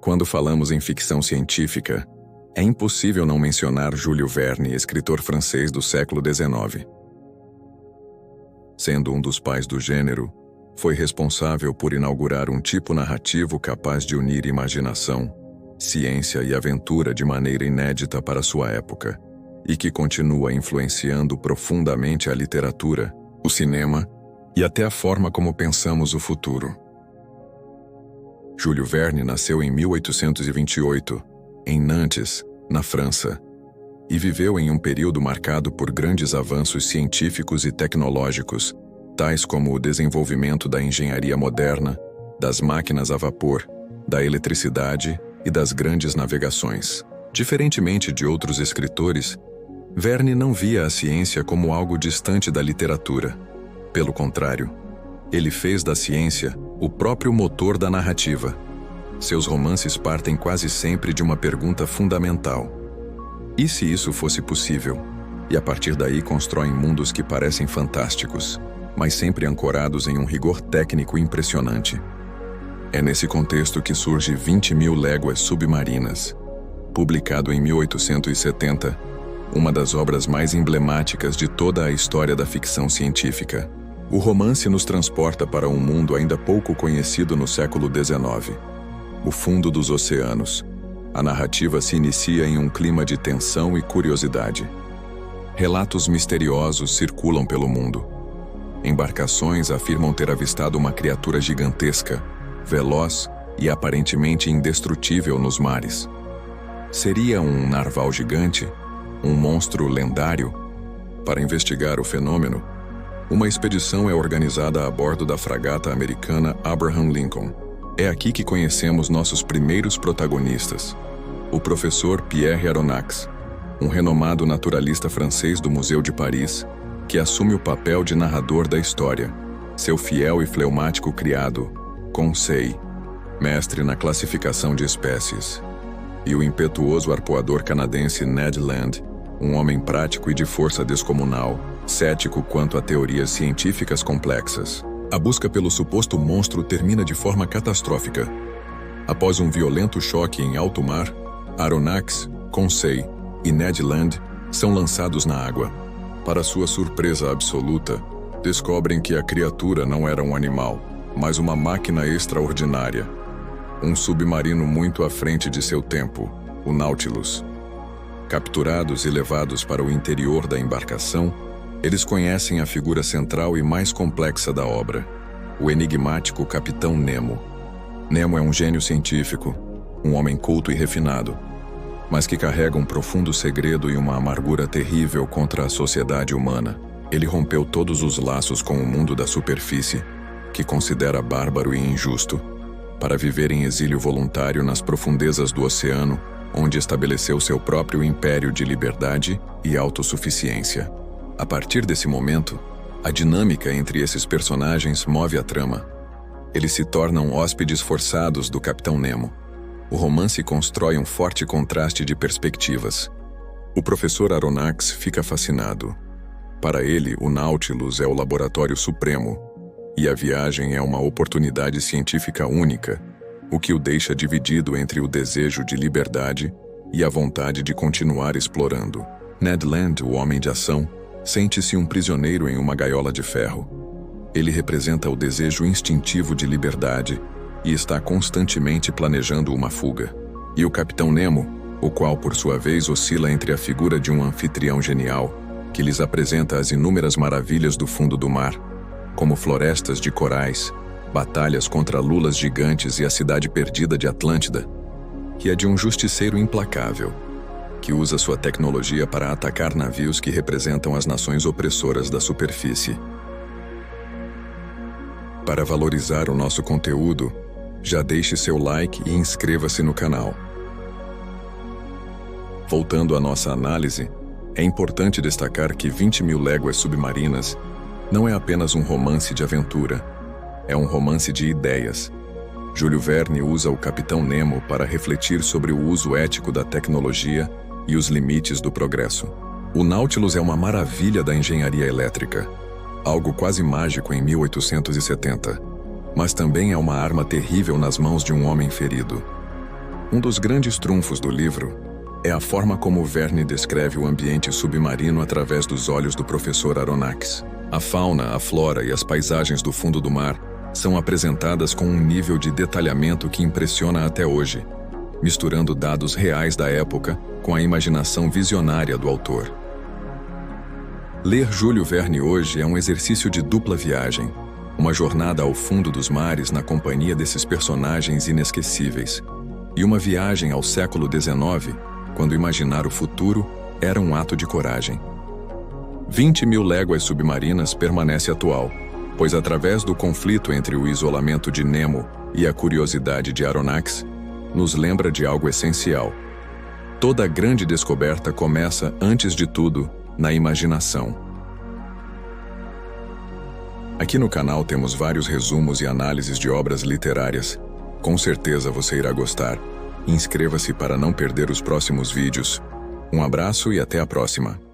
Quando falamos em ficção científica, é impossível não mencionar Jules Verne, escritor francês do século XIX. Sendo um dos pais do gênero, foi responsável por inaugurar um tipo narrativo capaz de unir imaginação, ciência e aventura de maneira inédita para sua época, e que continua influenciando profundamente a literatura, o cinema e até a forma como pensamos o futuro. Jules Verne nasceu em 1828, em Nantes, na França, e viveu em um período marcado por grandes avanços científicos e tecnológicos, tais como o desenvolvimento da engenharia moderna, das máquinas a vapor, da eletricidade e das grandes navegações. Diferentemente de outros escritores, Verne não via a ciência como algo distante da literatura. Pelo contrário, ele fez da ciência o próprio motor da narrativa. Seus romances partem quase sempre de uma pergunta fundamental: e se isso fosse possível? E a partir daí constroem mundos que parecem fantásticos, mas sempre ancorados em um rigor técnico impressionante. É nesse contexto que surge 20.000 Léguas Submarinas, publicado em 1870, uma das obras mais emblemáticas de toda a história da ficção científica. O romance nos transporta para um mundo ainda pouco conhecido no século XIX, o fundo dos oceanos. A narrativa se inicia em um clima de tensão e curiosidade. Relatos misteriosos circulam pelo mundo. Embarcações afirmam ter avistado uma criatura gigantesca, veloz e aparentemente indestrutível nos mares. Seria um narval gigante? Um monstro lendário? Para investigar o fenômeno, uma expedição é organizada a bordo da fragata americana Abraham Lincoln. É aqui que conhecemos nossos primeiros protagonistas. O professor Pierre Aronnax, um renomado naturalista francês do Museu de Paris, que assume o papel de narrador da história. Seu fiel e fleumático criado, Conseil, mestre na classificação de espécies. E o impetuoso arpoador canadense Ned Land, um homem prático e de força descomunal, cético quanto a teorias científicas complexas. A busca pelo suposto monstro termina de forma catastrófica. Após um violento choque em alto mar, Aronnax, Conseil e Ned Land são lançados na água. Para sua surpresa absoluta, descobrem que a criatura não era um animal, mas uma máquina extraordinária. Um submarino muito à frente de seu tempo, o Nautilus. Capturados e levados para o interior da embarcação, eles conhecem a figura central e mais complexa da obra, o enigmático Capitão Nemo. Nemo é um gênio científico, um homem culto e refinado, mas que carrega um profundo segredo e uma amargura terrível contra a sociedade humana. Ele rompeu todos os laços com o mundo da superfície, que considera bárbaro e injusto, para viver em exílio voluntário nas profundezas do oceano, onde estabeleceu seu próprio império de liberdade e autossuficiência. A partir desse momento, a dinâmica entre esses personagens move a trama. Eles se tornam hóspedes forçados do Capitão Nemo. O romance constrói um forte contraste de perspectivas. O professor Aronnax fica fascinado. Para ele, o Nautilus é o laboratório supremo, e a viagem é uma oportunidade científica única, o que o deixa dividido entre o desejo de liberdade e a vontade de continuar explorando. Ned Land, o homem de ação, sente-se um prisioneiro em uma gaiola de ferro. Ele representa o desejo instintivo de liberdade e está constantemente planejando uma fuga. E o Capitão Nemo, o qual por sua vez oscila entre a figura de um anfitrião genial, que lhes apresenta as inúmeras maravilhas do fundo do mar, como florestas de corais, batalhas contra lulas gigantes e a cidade perdida de Atlântida, que é de um justiceiro implacável, que usa sua tecnologia para atacar navios que representam as nações opressoras da superfície. Para valorizar o nosso conteúdo, já deixe seu like e inscreva-se no canal. Voltando à nossa análise, é importante destacar que 20.000 Léguas Submarinas não é apenas um romance de aventura, é um romance de ideias. Jules Verne usa o Capitão Nemo para refletir sobre o uso ético da tecnologia e os limites do progresso. O Nautilus é uma maravilha da engenharia elétrica, algo quase mágico em 1870, mas também é uma arma terrível nas mãos de um homem ferido. Um dos grandes trunfos do livro é a forma como Verne descreve o ambiente submarino através dos olhos do professor Aronnax. A fauna, a flora e as paisagens do fundo do mar são apresentadas com um nível de detalhamento que impressiona até hoje, misturando dados reais da época com a imaginação visionária do autor. Ler Júlio Verne hoje é um exercício de dupla viagem, uma jornada ao fundo dos mares na companhia desses personagens inesquecíveis, e uma viagem ao século XIX, quando imaginar o futuro era um ato de coragem. 20.000 Léguas Submarinas permanece atual, pois através do conflito entre o isolamento de Nemo e a curiosidade de Aronnax, nos lembra de algo essencial. Toda grande descoberta começa, antes de tudo, na imaginação. Aqui no canal temos vários resumos e análises de obras literárias. Com certeza você irá gostar. Inscreva-se para não perder os próximos vídeos. Um abraço e até a próxima.